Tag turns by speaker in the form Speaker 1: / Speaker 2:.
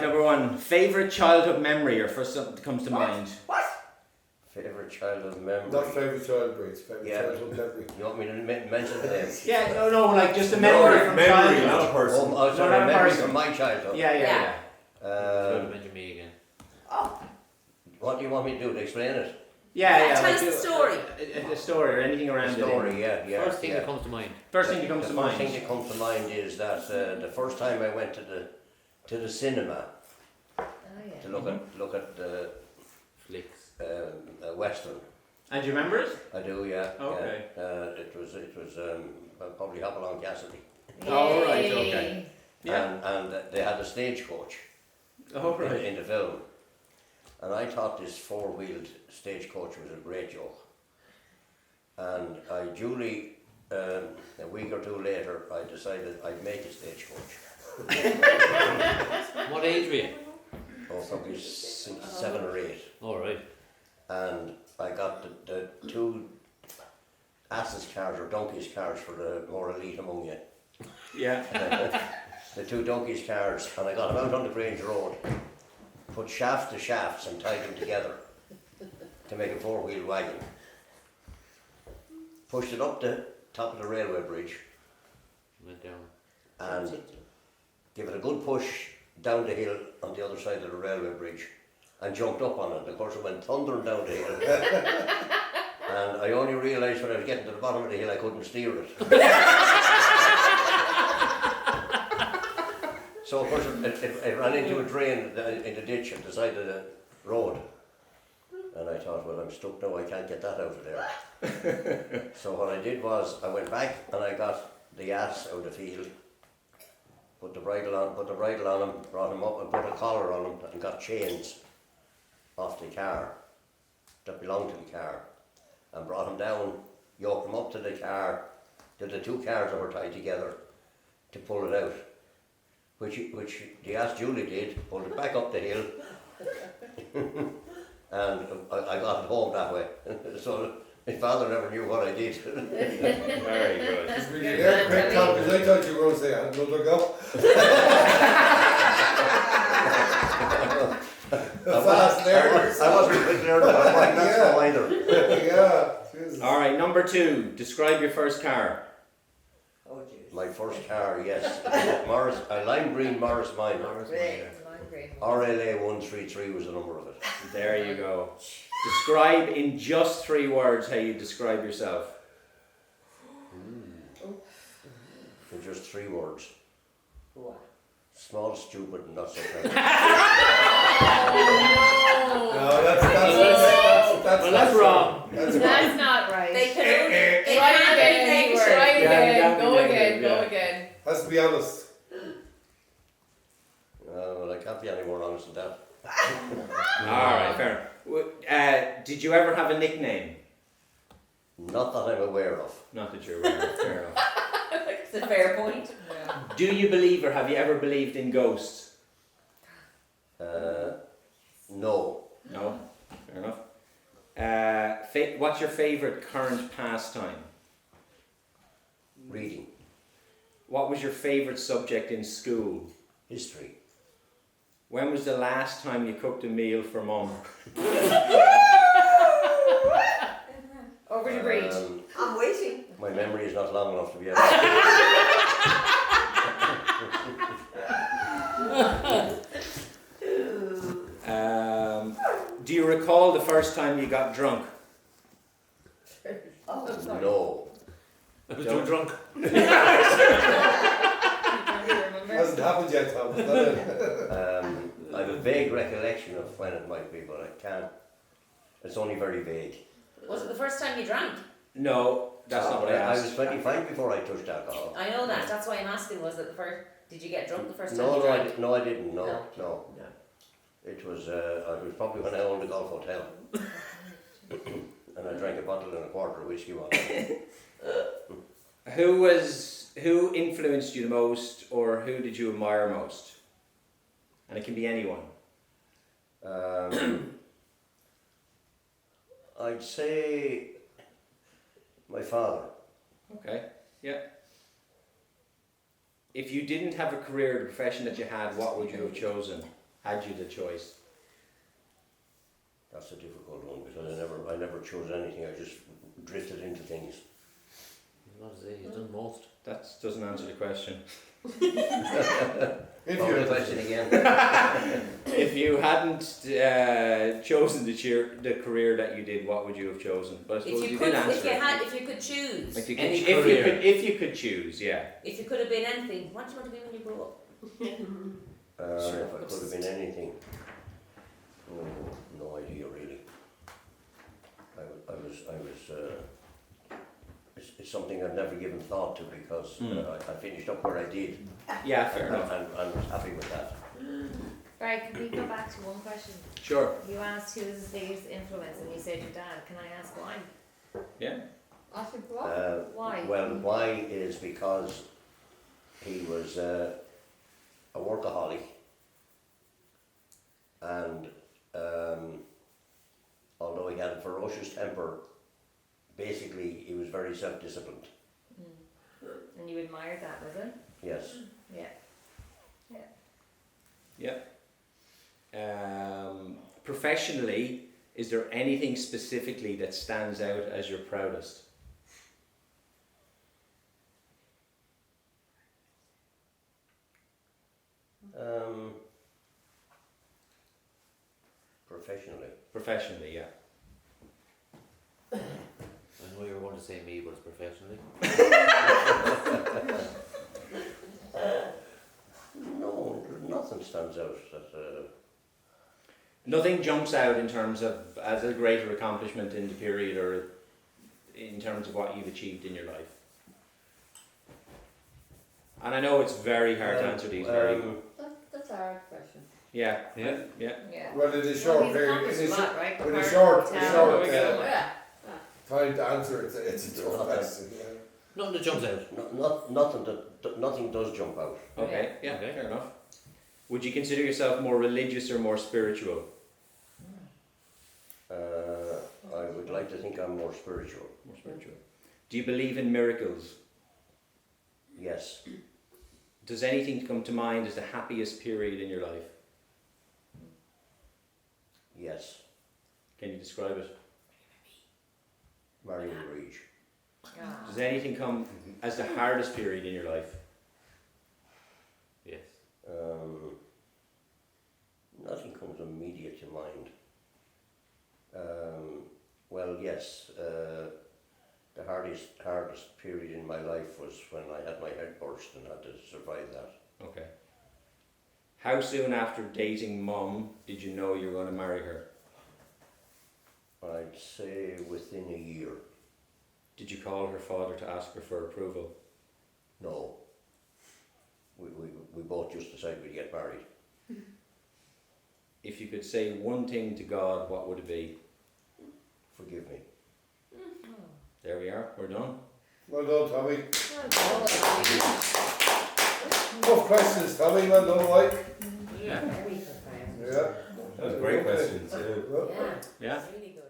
Speaker 1: Number one, favourite childhood memory or first something that comes to mind?
Speaker 2: What?
Speaker 3: Favourite childhood memory?
Speaker 2: Not favourite child breeds, favourite
Speaker 3: Yeah.
Speaker 2: childhood memory.
Speaker 3: You want me to mention the name?
Speaker 1: Yeah, no, like just a memory from
Speaker 4: Memory,
Speaker 1: childhood.
Speaker 4: not a person.
Speaker 3: Oh, sorry,
Speaker 1: not a
Speaker 3: memory
Speaker 1: person.
Speaker 3: from my childhood.
Speaker 1: Yeah.
Speaker 5: Mention me again.
Speaker 3: What do you want me to do to explain it?
Speaker 1: Yeah.
Speaker 6: Tell
Speaker 1: like
Speaker 6: us the
Speaker 1: do-
Speaker 6: story.
Speaker 1: A story or anything around
Speaker 3: The story, yeah.
Speaker 5: First thing that comes to mind.
Speaker 1: First thing that comes to
Speaker 3: The first
Speaker 1: mind.
Speaker 3: thing that comes to mind is that the first time I went to the cinema
Speaker 6: Oh, yeah.
Speaker 3: to look at the
Speaker 5: Flicks.
Speaker 3: Western.
Speaker 1: And do you remember it?
Speaker 3: I do, yeah.
Speaker 1: Okay.
Speaker 3: Yeah. It was probably Hopalong Cassidy.
Speaker 1: Oh, right, okay. Yeah.
Speaker 3: And they had a stagecoach
Speaker 1: Oh, right.
Speaker 3: in the film. And I thought this four-wheeled stagecoach was a great joke. And I duly, a week or two later, I decided I'd make a stagecoach.
Speaker 5: What age were you?
Speaker 3: Oh, probably 7 or 8.
Speaker 5: Alright.
Speaker 3: And I got the two asses cars or donkeys cars for the more elite among you.
Speaker 1: Yeah.
Speaker 3: The two donkeys cars, and I got them out on the Grange Road, put shaft to shafts and tied them together to make a four-wheel wagon. Pushed it up the top of the railway bridge
Speaker 5: Went down.
Speaker 3: and give it a good push down the hill on the other side of the railway bridge and jumped up on it. Of course it went thundering down the hill. And I only realised when I was getting to the bottom of the hill I couldn't steer it. So of course it ran into a drain in the ditch at the side of the road. And I thought, well, I'm stuck now, I can't get that out of there. So what I did was I went back and I got the ass out of the field, put the bridle on him, brought him up and put a collar on him and got chains off the car that belonged to the car and brought him down, yoked him up to the car, to the two cars that were tied together to pull it out. Which the ass Julie did, pulled it back up the hill and I got it home that way. So my father never knew what I did.
Speaker 1: Very good.
Speaker 2: Yeah, great talk, because I thought you were going to say I had another go. Fast learners.
Speaker 3: I wasn't a quick learner, but I'm not so either.
Speaker 2: Yeah. Jesus.
Speaker 1: All right, number two. Describe your first car.
Speaker 6: Oh, jeez.
Speaker 3: My first car, yes, a lime green Morris Minor.
Speaker 6: Great. Lime green.
Speaker 3: RLA 133 was the number of it.
Speaker 1: There you go. Describe in just 3 words how you describe yourself.
Speaker 3: In just 3 words.
Speaker 6: What?
Speaker 3: Small, stupid, and not so clever.
Speaker 2: No, that's
Speaker 5: Well, that's wrong.
Speaker 2: That's
Speaker 7: That's not right.
Speaker 6: They can only, they
Speaker 7: Try
Speaker 6: can't
Speaker 7: again,
Speaker 6: be negative.
Speaker 7: try
Speaker 1: Yeah,
Speaker 7: again,
Speaker 1: yeah,
Speaker 7: go
Speaker 1: yeah,
Speaker 7: again,
Speaker 1: yeah.
Speaker 7: go again.
Speaker 2: Has to be honest.
Speaker 3: Well, I can't be any more honest than that.
Speaker 1: All right, fair enough. Did you ever have a nickname?
Speaker 3: Not that I'm aware of.
Speaker 1: Not that you're aware of. Fair enough.
Speaker 6: It's a fair point.
Speaker 7: Yeah.
Speaker 1: Do you believe or have you ever believed in ghosts?
Speaker 3: No.
Speaker 1: No. Fair enough. What's your favourite current pastime?
Speaker 3: Reading.
Speaker 1: What was your favourite subject in school?
Speaker 3: History.
Speaker 1: When was the last time you cooked a meal for mum?
Speaker 7: Over to Breed.
Speaker 6: I'm waiting.
Speaker 3: My memory is not long enough to be able to.
Speaker 1: Do you recall the first time you got drunk?
Speaker 6: Oh, sorry.
Speaker 3: No.
Speaker 5: I was too drunk.
Speaker 2: Hasn't happened yet, Tom. Is that it?
Speaker 3: I have a vague recollection of when it might be, but I can't. It's only very vague.
Speaker 6: Was it the first time you drank?
Speaker 1: No, that's not what I
Speaker 3: I
Speaker 1: asked.
Speaker 3: was 25 before I touched alcohol.
Speaker 6: I know that. That's why I'm asking. Was it the first? Did you get drunk the first time
Speaker 3: No,
Speaker 6: you
Speaker 3: no,
Speaker 6: drank?
Speaker 3: no, I didn't. No,
Speaker 6: No.
Speaker 3: no. It was probably when I owned the Golf Hotel. And I drank a bottle and a quarter of whiskey one night.
Speaker 1: Who influenced you the most, or who did you admire most? And it can be anyone.
Speaker 3: I'd say my father.
Speaker 1: Okay, yeah. If you didn't have a career, the profession that you had, what would you have chosen? had you the choice?
Speaker 3: That's a difficult one because I never chose anything. I just drifted into things.
Speaker 5: What is it? He's done most.
Speaker 1: That doesn't answer the question.
Speaker 2: If
Speaker 3: Call the
Speaker 2: you
Speaker 3: question again.
Speaker 1: If you hadn't chosen the career that you did, what would you have chosen? But I suppose
Speaker 6: If you
Speaker 1: you
Speaker 6: could,
Speaker 1: did answer
Speaker 6: if you could choose,
Speaker 1: If you
Speaker 5: Any
Speaker 1: could,
Speaker 5: career.
Speaker 1: if you could choose, yeah.
Speaker 6: if you could have been anything, what do you want to be when you grow up?
Speaker 3: If I could have been anything. Oh, no idea really. It's something I've never given thought to because I finished up where I did.
Speaker 1: Yeah, fair enough.
Speaker 3: And I was happy with that.
Speaker 7: Right, can we go back to one question?
Speaker 1: Sure.
Speaker 7: You asked who's his biggest influence and you said your dad. Can I ask why?
Speaker 1: Yeah.
Speaker 7: Why?
Speaker 3: Well, why is because he was a workaholic and although he had a ferocious temper, basically he was very self-disciplined.
Speaker 7: And you admired that, was it?
Speaker 3: Yes.
Speaker 7: Yeah.
Speaker 1: Professionally, is there anything specifically that stands out as your proudest? Professionally, yeah.
Speaker 5: I know you were going to say me, but it's professionally.
Speaker 3: No, nothing stands out that.
Speaker 1: Nothing jumps out in terms of as a greater accomplishment in the period or in terms of what you've achieved in your life. And I know it's very hard to answer these.
Speaker 4: That's a hard question.
Speaker 1: Yeah.
Speaker 5: Yeah.
Speaker 1: Yeah.
Speaker 7: Yeah.
Speaker 2: well, in a
Speaker 7: Well,
Speaker 2: short
Speaker 7: he's
Speaker 2: period,
Speaker 7: accomplished a lot, right?
Speaker 2: in a
Speaker 7: Apart
Speaker 2: short,
Speaker 7: from
Speaker 2: a
Speaker 7: town.
Speaker 2: short
Speaker 4: Yeah.
Speaker 2: time to answer it, it's a tough question.
Speaker 5: Nothing that jumps out.
Speaker 3: Nothing does jump out.
Speaker 1: Okay. Yeah.
Speaker 5: Okay.
Speaker 1: Fair enough. Would you consider yourself more religious or more spiritual?
Speaker 3: I would like to think I'm more spiritual.
Speaker 1: More spiritual. Do you believe in miracles?
Speaker 3: Yes.
Speaker 1: Does anything come to mind as the happiest period in your life?
Speaker 3: Yes.
Speaker 1: Can you describe it?
Speaker 3: Marrying Reach.
Speaker 7: Ah.
Speaker 1: Does anything come as the hardest period in your life?
Speaker 5: Yes.
Speaker 3: Nothing comes immediate to mind. Well, yes, the hardest period in my life was when I had my head burst and had to survive that.
Speaker 1: Okay. How soon after dating Mum did you know you were going to marry her?
Speaker 3: I'd say within a year.
Speaker 1: Did you call her father to ask her for approval?
Speaker 3: No. We both just decided we'd get married.
Speaker 1: If you could say one thing to God, what would it be?
Speaker 3: Forgive me.
Speaker 1: There we are, we're done.
Speaker 2: Well done, Tommy.
Speaker 7: Oh,
Speaker 2: Tough questions, Tommy, well done, Mike.
Speaker 5: Yeah.
Speaker 4: Very profound.
Speaker 2: Yeah.
Speaker 8: That was great questions.
Speaker 2: Well,
Speaker 4: Yeah.
Speaker 1: Yeah?
Speaker 6: It's really good.